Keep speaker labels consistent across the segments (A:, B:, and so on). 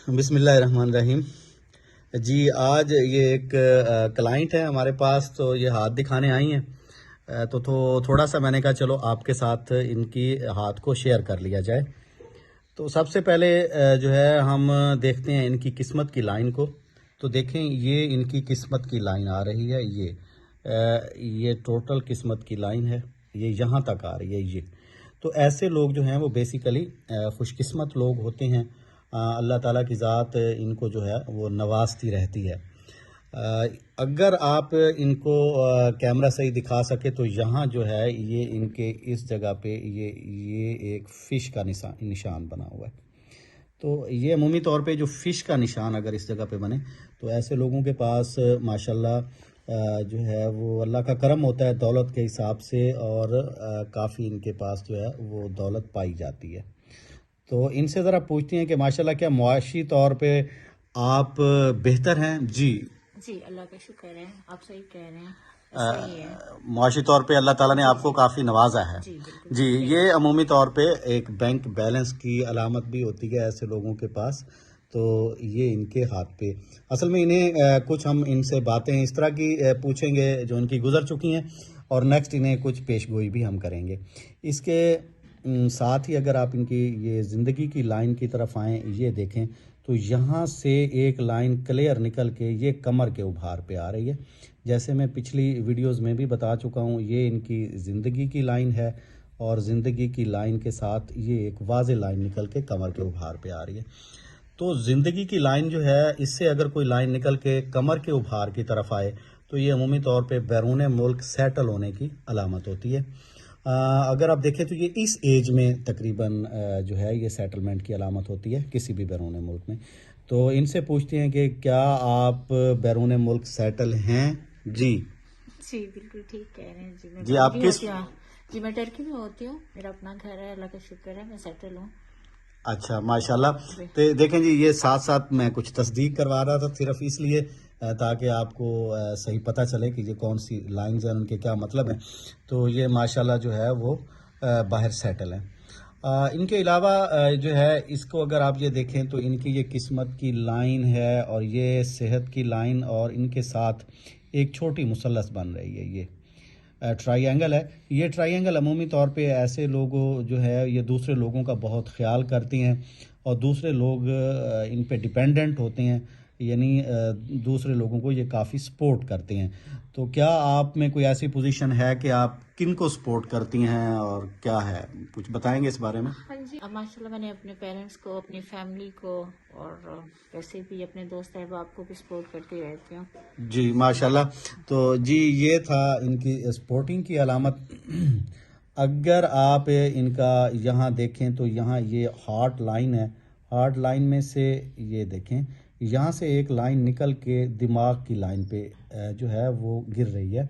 A: بسم اللہ الرحمن الرحیم۔ جی آج یہ ایک کلائنٹ ہے ہمارے پاس، تو یہ ہاتھ دکھانے آئی ہیں، تو تھوڑا سا میں نے کہا چلو آپ کے ساتھ ان کی ہاتھ کو شیئر کر لیا جائے۔ تو سب سے پہلے جو ہے ہم دیکھتے ہیں ان کی قسمت کی لائن کو۔ تو دیکھیں یہ ان کی قسمت کی لائن آ رہی ہے، یہ ٹوٹل قسمت کی لائن ہے، یہ یہاں تک آ رہی ہے یہ۔ تو ایسے لوگ جو ہیں وہ بیسیکلی خوش قسمت لوگ ہوتے ہیں، اللہ تعالیٰ کی ذات ان کو جو ہے وہ نوازتی رہتی ہے۔ اگر آپ ان کو کیمرہ صحیح دکھا سکے تو یہاں جو ہے یہ ان کے اس جگہ پہ یہ ایک فش کا نشان بنا ہوا ہے۔ تو یہ عمومی طور پہ جو فش کا نشان اگر اس جگہ پہ بنے تو ایسے لوگوں کے پاس ماشاءاللہ جو ہے وہ اللہ کا کرم ہوتا ہے دولت کے حساب سے، اور کافی ان کے پاس جو ہے وہ دولت پائی جاتی ہے۔ تو ان سے ذرا پوچھتے ہیں کہ ماشاءاللہ کیا معاشی طور پہ آپ بہتر ہیں؟ جی
B: اللہ کا شکر ہے، آپ صحیح کہہ رہے ہیں، صحیح ہے۔
A: معاشی طور پہ اللہ تعالیٰ نے آپ کو کافی نوازا ہے۔
B: بالکل
A: جی یہ عمومی طور پہ ایک بینک بیلنس کی علامت بھی ہوتی ہے ایسے لوگوں کے پاس۔ تو یہ ان کے ہاتھ پہ اصل میں انہیں کچھ ہم ان سے باتیں اس طرح کی پوچھیں گے جو ان کی گزر چکی ہیں، اور نیکسٹ انہیں کچھ پیش گوئی بھی ہم کریں گے۔ اس کے ساتھ ہی اگر آپ ان کی یہ زندگی کی لائن کی طرف آئیں، یہ دیکھیں تو یہاں سے ایک لائن کلیئر نکل کے یہ کمر کے ابھار پہ آ رہی ہے۔ جیسے میں پچھلی ویڈیوز میں بھی بتا چکا ہوں، یہ ان کی زندگی کی لائن ہے، اور زندگی کی لائن کے ساتھ یہ ایک واضح لائن نکل کے کمر کے ابھار پہ آ رہی ہے۔ تو زندگی کی لائن جو ہے اس سے اگر کوئی لائن نکل کے کمر کے ابھار کی طرف آئے تو یہ عمومی طور پہ بیرون ملک سیٹل ہونے کی علامت ہوتی ہے۔ اگر آپ دیکھیں تو یہ اس ایج میں تقریباً جو ہے یہ سیٹلمنٹ کی علامت ہوتی ہے کسی بھی بیرون ملک میں۔ تو ان سے پوچھتے ہیں کہ کیا آپ بیرون ملک سیٹل ہیں؟ جی
B: بالکل ٹھیک کہہ رہے ہیں۔
A: جی آپ کس
B: میں ٹرکی میں ہوتی ہوں، میرا اپنا گھر ہے، اللہ کا شکر ہے، میں سیٹل ہوں۔
A: اچھا ماشاءاللہ۔ تو دیکھیں جی یہ ساتھ ساتھ میں کچھ تصدیق کروا رہا تھا صرف اس لیے تاکہ آپ کو صحیح پتہ چلے کہ یہ کون سی لائنز ہیں، ان کے کیا مطلب ہیں۔ تو یہ ماشاءاللہ جو ہے وہ باہر سیٹل ہیں۔ ان کے علاوہ جو ہے اس کو اگر آپ یہ دیکھیں تو ان کی یہ قسمت کی لائن ہے، اور یہ صحت کی لائن، اور ان کے ساتھ ایک چھوٹی مثلث بن رہی ہے، یہ ٹرائی اینگل ہے۔ یہ ٹرائی اینگل عمومی طور پہ ایسے لوگوں جو ہے یہ دوسرے لوگوں کا بہت خیال کرتی ہیں، اور دوسرے لوگ ان پہ ڈیپینڈنٹ ہوتے ہیں، یعنی دوسرے لوگوں کو یہ کافی سپورٹ کرتے ہیں۔ تو کیا آپ میں کوئی ایسی پوزیشن ہے کہ آپ کن کو سپورٹ کرتی ہیں اور کیا ہے، کچھ بتائیں گے اس بارے میں؟
B: ہاں جی، ماشاءاللہ میں نے اپنے پیرنٹس کو، اپنی فیملی کو، اور ویسے بھی اپنے دوست احباب کو بھی سپورٹ کرتی رہتی ہوں۔
A: جی ماشاءاللہ۔ تو جی یہ تھا ان کی سپورٹنگ کی علامت۔ اگر آپ ان کا یہاں دیکھیں تو یہاں یہ ہارٹ لائن ہے، ہارٹ لائن میں سے یہ دیکھیں یہاں سے ایک لائن نکل کے دماغ کی لائن پہ جو ہے وہ گر رہی ہے۔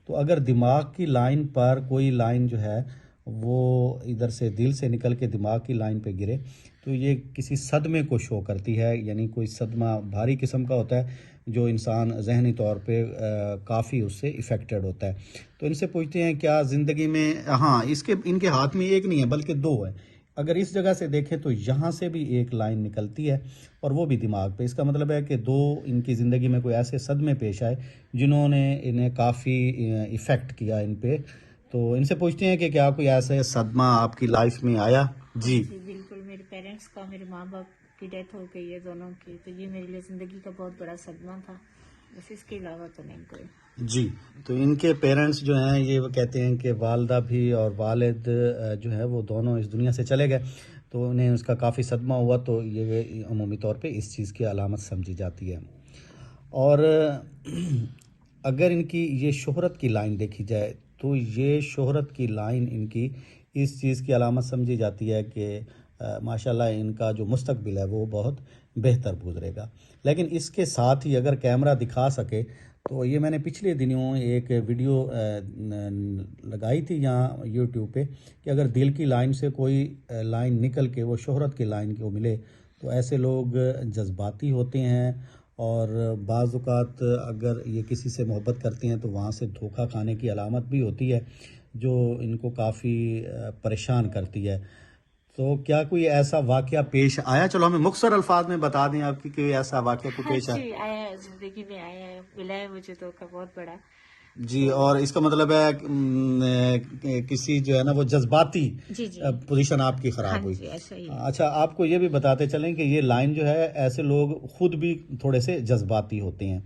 A: تو اگر دماغ کی لائن پر کوئی لائن جو ہے وہ ادھر سے دل سے نکل کے دماغ کی لائن پہ گرے تو یہ کسی صدمے کو شو کرتی ہے، یعنی کوئی صدمہ بھاری قسم کا ہوتا ہے جو انسان ذہنی طور پہ کافی اس سے افیکٹڈ ہوتا ہے۔ تو ان سے پوچھتے ہیں کیا زندگی میں، ہاں ان کے ہاتھ میں ایک نہیں ہے بلکہ دو ہے۔ اگر اس جگہ سے دیکھیں تو یہاں سے بھی ایک لائن نکلتی ہے، اور وہ بھی دماغ پہ۔ اس کا مطلب ہے کہ دو ان کی زندگی میں کوئی ایسے صدمے پیش آئے جنہوں نے انہیں کافی ایفیکٹ کیا ان پہ۔ تو ان سے پوچھتے ہیں کہ کیا کوئی ایسا صدمہ آپ کی لائف میں آیا؟ جی
B: بالکل، میرے پیرنٹس کا، میرے ماں باپ کی ڈیتھ ہو گئی ہے دونوں کی، تو یہ میرے لیے زندگی کا بہت بڑا صدمہ تھا، بس اس کے علاوہ تو نہیں کوئی۔
A: جی تو ان کے پیرنٹس جو ہیں یہ وہ کہتے ہیں کہ والدہ بھی اور والد جو ہے وہ دونوں اس دنیا سے چلے گئے، تو انہیں اس کا کافی صدمہ ہوا۔ تو یہ عمومی طور پہ اس چیز کی علامت سمجھی جاتی ہے۔ اور اگر ان کی یہ شہرت کی لائن دیکھی جائے تو یہ شہرت کی لائن ان کی اس چیز کی علامت سمجھی جاتی ہے کہ ماشاءاللہ ان کا جو مستقبل ہے وہ بہت بہتر گزرے گا۔ لیکن اس کے ساتھ ہی اگر کیمرہ دکھا سکے تو یہ میں نے پچھلے دنوں ایک ویڈیو لگائی تھی یہاں یوٹیوب پہ کہ اگر دل کی لائن سے کوئی لائن نکل کے وہ شہرت کی لائن کو ملے تو ایسے لوگ جذباتی ہوتے ہیں، اور بعض اوقات اگر یہ کسی سے محبت کرتے ہیں تو وہاں سے دھوکہ کھانے کی علامت بھی ہوتی ہے جو ان کو کافی پریشان کرتی ہے۔ تو کیا کوئی ایسا واقعہ پیش آیا؟ چلو ہمیں مختصر الفاظ میں بتا دیں آپ کی کوئی ایسا واقعہ کو
B: ہاں
A: پیش آیا.
B: جی آیا ہے، زندگی میں آیا ہے، ملا ہے مجھے دھوکہ بہت بڑا.
A: جی، اور اس کا مطلب ہے کہ کسی جو ہے نا وہ جذباتی
B: جی جی
A: پوزیشن آپ کی
B: ہاں
A: خراب ہوئی.
B: جی ایسا ہی ہے.
A: اچھا، آپ کو یہ بھی بتاتے چلیں کہ یہ لائن جو ہے ایسے لوگ خود بھی تھوڑے سے جذباتی ہوتے ہیں،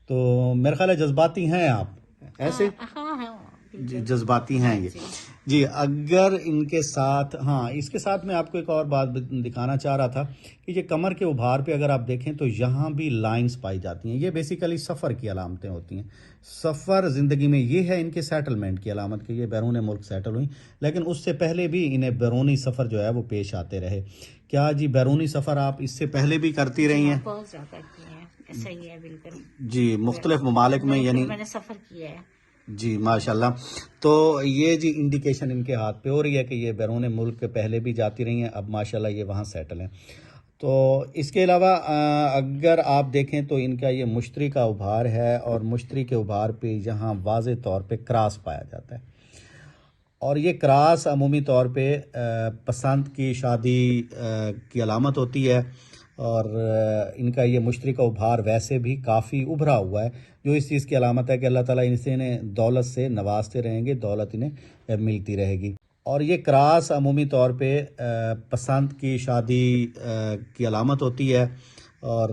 A: تو میرا خیال ہے جذباتی ہیں آپ ایسے.
B: ہاں ہاں
A: جی،
B: بالکل.
A: جذباتی ہیں
B: ہاں
A: یہ.
B: جی
A: جی، اگر ان کے ساتھ، ہاں اس کے ساتھ میں آپ کو ایک اور بات دکھانا چاہ رہا تھا کہ یہ کمر کے ابھار پہ اگر آپ دیکھیں تو یہاں بھی لائنز پائی جاتی ہیں. یہ بیسیکلی سفر کی علامتیں ہوتی ہیں. سفر زندگی میں یہ ہے ان کے سیٹلمنٹ کی علامت کہ یہ بیرون ملک سیٹل ہوئیں، لیکن اس سے پہلے بھی انہیں بیرونی سفر جو ہے وہ پیش آتے رہے. کیا جی بیرونی سفر آپ اس سے پہلے بھی کرتی
B: جی
A: رہی
B: ہاں
A: ہیں؟
B: بہت زیادہ کی ہے، ایسا ہی ہے بالکل.
A: جی، مختلف ممالک میں، یعنی
B: میں نے سفر کیا ہے.
A: جی ماشاءاللہ. تو یہ جی انڈیکیشن ان کے ہاتھ پہ ہو رہی ہے کہ یہ بیرون ملک پہلے بھی جاتی رہی ہیں، اب ماشاءاللہ یہ وہاں سیٹل ہیں. تو اس کے علاوہ اگر آپ دیکھیں تو ان کا یہ مشتری کا ابھار ہے، اور مشتری کے ابھار پہ یہاں واضح طور پہ کراس پایا جاتا ہے، اور یہ کراس عمومی طور پہ پسند کی شادی کی علامت ہوتی ہے. اور ان کا یہ مشتری کا ابھار ویسے بھی کافی ابھرا ہوا ہے، جو اس چیز کی علامت ہے کہ اللہ تعالیٰ انہیں دولت سے نوازتے رہیں گے، دولت انہیں ملتی رہے گی. اور یہ کراس عمومی طور پہ پسند کی شادی کی علامت ہوتی ہے، اور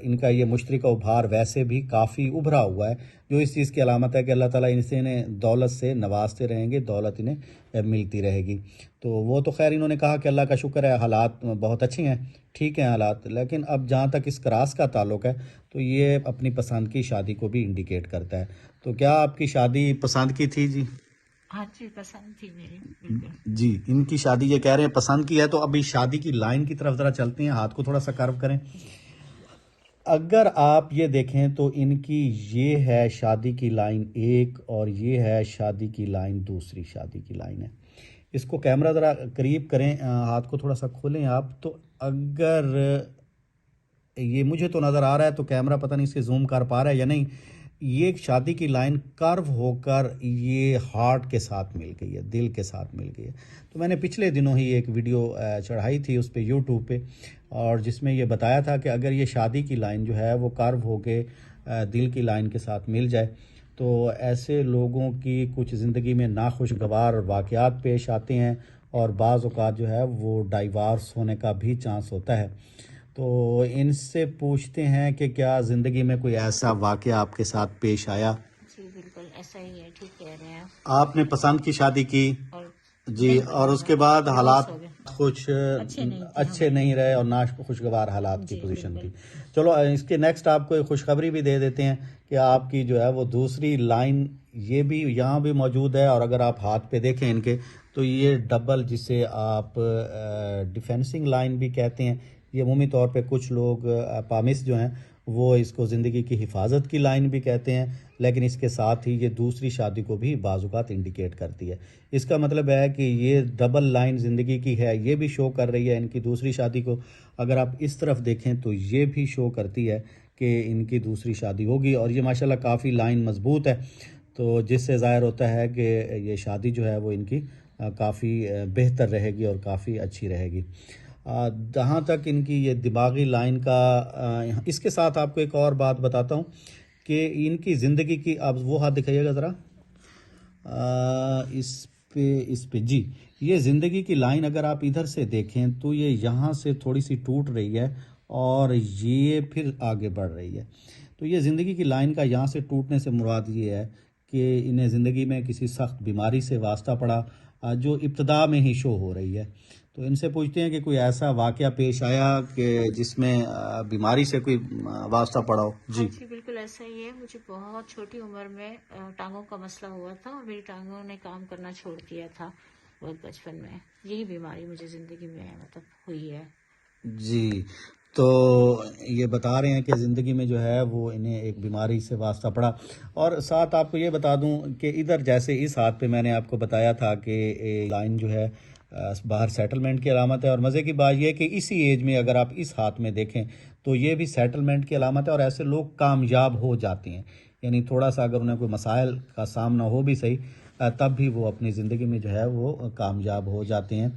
A: ان کا یہ مشتری کا ابھار ویسے بھی کافی ابھرا ہوا ہے، جو اس چیز کی علامت ہے کہ اللہ تعالیٰ انہیں دولت سے نوازتے رہیں گے، دولت انہیں ملتی رہے گی. تو وہ تو خیر انہوں نے کہا کہ اللہ کا شکر ہے حالات بہت اچھے ہیں، ٹھیک ہیں حالات، لیکن اب جہاں تک اس کراس کا تعلق ہے تو یہ اپنی پسند کی شادی کو بھی انڈیکیٹ کرتا ہے. تو کیا آپ کی شادی پسند کی تھی؟ جی
B: ہاں جی پسند تھی میری بالکل.
A: جی، ان کی شادی یہ کہہ رہے ہیں پسند کی ہے. تو ابھی شادی کی لائن کی طرف ذرا چلتے ہیں، ہاتھ کو تھوڑا سا کرو کریں.
B: جی
A: اگر آپ یہ دیکھیں تو ان کی یہ ہے شادی کی لائن ایک، اور یہ ہے شادی کی لائن دوسری، شادی کی لائن ہے. اس کو کیمرہ ذرا قریب کریں، ہاتھ کو تھوڑا سا کھولیں آپ. تو اگر یہ مجھے تو نظر آ رہا ہے، تو کیمرہ پتہ نہیں اس کے زوم کر پا رہا ہے یا نہیں. یہ شادی کی لائن کرو ہو کر یہ ہارٹ کے ساتھ مل گئی ہے، دل کے ساتھ مل گئی ہے. تو میں نے پچھلے دنوں ہی ایک ویڈیو چڑھائی تھی اس پہ یوٹیوب پہ، اور جس میں یہ بتایا تھا کہ اگر یہ شادی کی لائن جو ہے وہ کرو ہو کے دل کی لائن کے ساتھ مل جائے تو ایسے لوگوں کی کچھ زندگی میں ناخوشگوار واقعات پیش آتے ہیں، اور بعض اوقات جو ہے وہ ڈائیوارس ہونے کا بھی چانس ہوتا ہے. تو ان سے پوچھتے ہیں کہ کیا زندگی میں کوئی ایسا واقعہ آپ کے ساتھ پیش آیا؟
B: جی بالکل ایسا ہی ہے، ٹھیک کہہ رہے ہیں
A: آپ نے پسند کی شادی کی،
B: اور
A: جی،
B: نہیں
A: اور
B: بنا
A: اس کے بعد
B: ڈیوورس
A: حالات
B: ہو گئے.
A: کچھ
B: نہیں تھے
A: اچھے نہیں رہے اور ناخوشگوار حالات کی
B: جی
A: پوزیشن تھی.
B: بالکل.
A: چلو اس کے نیکسٹ آپ کو ایک خوشخبری بھی دے دیتے ہیں کہ آپ کی جو ہے وہ دوسری لائن یہ بھی یہاں بھی موجود ہے. اور اگر آپ ہاتھ پہ دیکھیں ان کے تو یہ ڈبل، جسے آپ ڈیفینسنگ لائن بھی کہتے ہیں، یہ عمومی طور پہ کچھ لوگ پامس جو ہیں وہ اس کو زندگی کی حفاظت کی لائن بھی کہتے ہیں، لیکن اس کے ساتھ ہی یہ دوسری شادی کو بھی بعض اوقات انڈیکیٹ کرتی ہے. اس کا مطلب ہے کہ یہ ڈبل لائن زندگی کی ہے، یہ بھی شو کر رہی ہے ان کی دوسری شادی کو. اگر آپ اس طرف دیکھیں تو یہ بھی شو کرتی ہے کہ ان کی دوسری شادی ہوگی، اور یہ ماشاءاللہ کافی لائن مضبوط ہے، تو جس سے ظاہر ہوتا ہے کہ یہ شادی جو ہے وہ ان کی کافی بہتر رہے گی اور کافی اچھی رہے گی. جہاں تک ان کی یہ دماغی لائن کا، اس کے ساتھ آپ کو ایک اور بات بتاتا ہوں کہ ان کی زندگی کی، آپ وہ ہاتھ دکھائیے گا ذرا اس پہ جی، یہ زندگی کی لائن اگر آپ ادھر سے دیکھیں تو یہ یہاں سے تھوڑی سی ٹوٹ رہی ہے اور یہ پھر آگے بڑھ رہی ہے. تو یہ زندگی کی لائن کا یہاں سے ٹوٹنے سے مراد یہ ہے کہ انہیں زندگی میں کسی سخت بیماری سے واسطہ پڑا، جو ابتدا میں ہی شو ہو رہی ہے. تو ان سے پوچھتے ہیں کہ کوئی ایسا واقعہ پیش آیا کہ جس میں بیماری سے کوئی واسطہ پڑا ہو.
B: ہاں
A: جی
B: جی بالکل ایسا ہی ہے. مجھے بہت چھوٹی عمر میں ٹانگوں کا مسئلہ ہوا تھا، اور میری ٹانگوں نے کام کرنا چھوڑ دیا تھا بہت بچپن میں. یہی بیماری مجھے زندگی میں مطلب ہوئی ہے.
A: جی، تو یہ بتا رہے ہیں کہ زندگی میں جو ہے وہ انہیں ایک بیماری سے واسطہ پڑا. اور ساتھ آپ کو یہ بتا دوں کہ ادھر جیسے اس ہاتھ پہ میں نے آپ کو بتایا تھا کہ لائن جو ہے باہر سیٹلمنٹ کی علامت ہے، اور مزے کی بات یہ ہے کہ اسی ایج میں اگر آپ اس ہاتھ میں دیکھیں تو یہ بھی سیٹلمنٹ کی علامت ہے، اور ایسے لوگ کامیاب ہو جاتے ہیں. یعنی تھوڑا سا اگر انہیں کوئی مسائل کا سامنا ہو بھی صحیح، تب بھی وہ اپنی زندگی میں جو ہے وہ کامیاب ہو جاتے ہیں.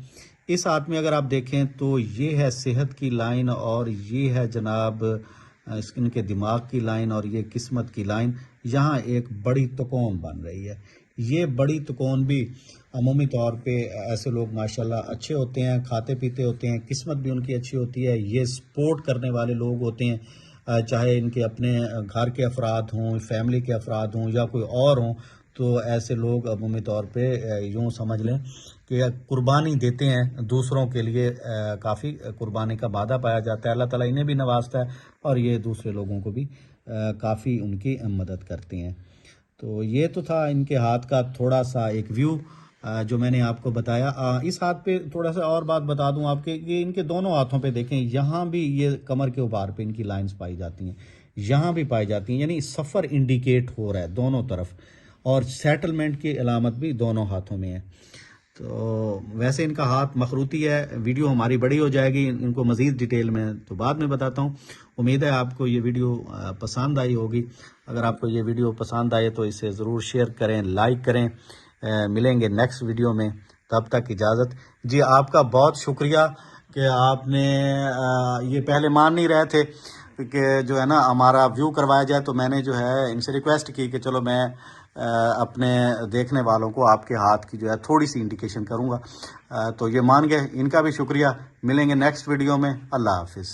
A: اس ہاتھ میں اگر آپ دیکھیں تو یہ ہے صحت کی لائن اور یہ ہے جناب ان کے دماغ کی لائن اور یہ قسمت کی لائن. یہاں ایک بڑی تکون بن رہی ہے. یہ بڑی تکون بھی عمومی طور پہ ایسے لوگ ماشاءاللہ اچھے ہوتے ہیں, کھاتے پیتے ہوتے ہیں, قسمت بھی ان کی اچھی ہوتی ہے. یہ سپورٹ کرنے والے لوگ ہوتے ہیں, چاہے ان کے اپنے گھر کے افراد ہوں, فیملی کے افراد ہوں یا کوئی اور ہوں, تو ایسے لوگ عمومی طور پہ یوں سمجھ لیں کہ قربانی دیتے ہیں دوسروں کے لیے. کافی قربانی کا وعدہ پایا جاتا ہے. اللہ تعالیٰ انہیں بھی نوازتا ہے اور یہ دوسرے لوگوں کو بھی کافی ان کی مدد کرتے ہیں. تو یہ تو تھا ان کے ہاتھ کا تھوڑا سا ایک ویو جو میں نے آپ کو بتایا. اس ہاتھ پہ تھوڑا سا اور بات بتا دوں آپ کے, یہ ان کے دونوں ہاتھوں پہ دیکھیں, یہاں بھی یہ کمر کے اوپر پہ ان کی لائنز پائی جاتی ہیں, یہاں بھی پائی جاتی ہیں, یعنی سفر انڈیکیٹ ہو رہا ہے دونوں طرف, اور سیٹلمنٹ کی علامت بھی دونوں ہاتھوں میں ہے. تو ویسے ان کا ہاتھ مخروطی ہے. ویڈیو ہماری بڑی ہو جائے گی, ان کو مزید ڈیٹیل میں تو بعد میں بتاتا ہوں. امید ہے آپ کو یہ ویڈیو پسند آئی ہوگی. اگر آپ کو یہ ویڈیو پسند آئے تو اسے ضرور شیئر کریں, لائک کریں. ملیں گے نیکسٹ ویڈیو میں, تب تک اجازت. جی آپ کا بہت شکریہ کہ آپ نے یہ پہلے مان نہیں رہے تھے کہ جو ہے نا ہمارا ویو کروایا جائے, تو میں نے جو ہے ان سے ریکویسٹ کی کہ چلو میں اپنے دیکھنے والوں کو آپ کے ہاتھ کی جو ہے تھوڑی سی انڈیکیشن کروں گا. تو یہ مان گئے, ان کا بھی شکریہ. ملیں گے نیکسٹ ویڈیو میں. اللہ حافظ.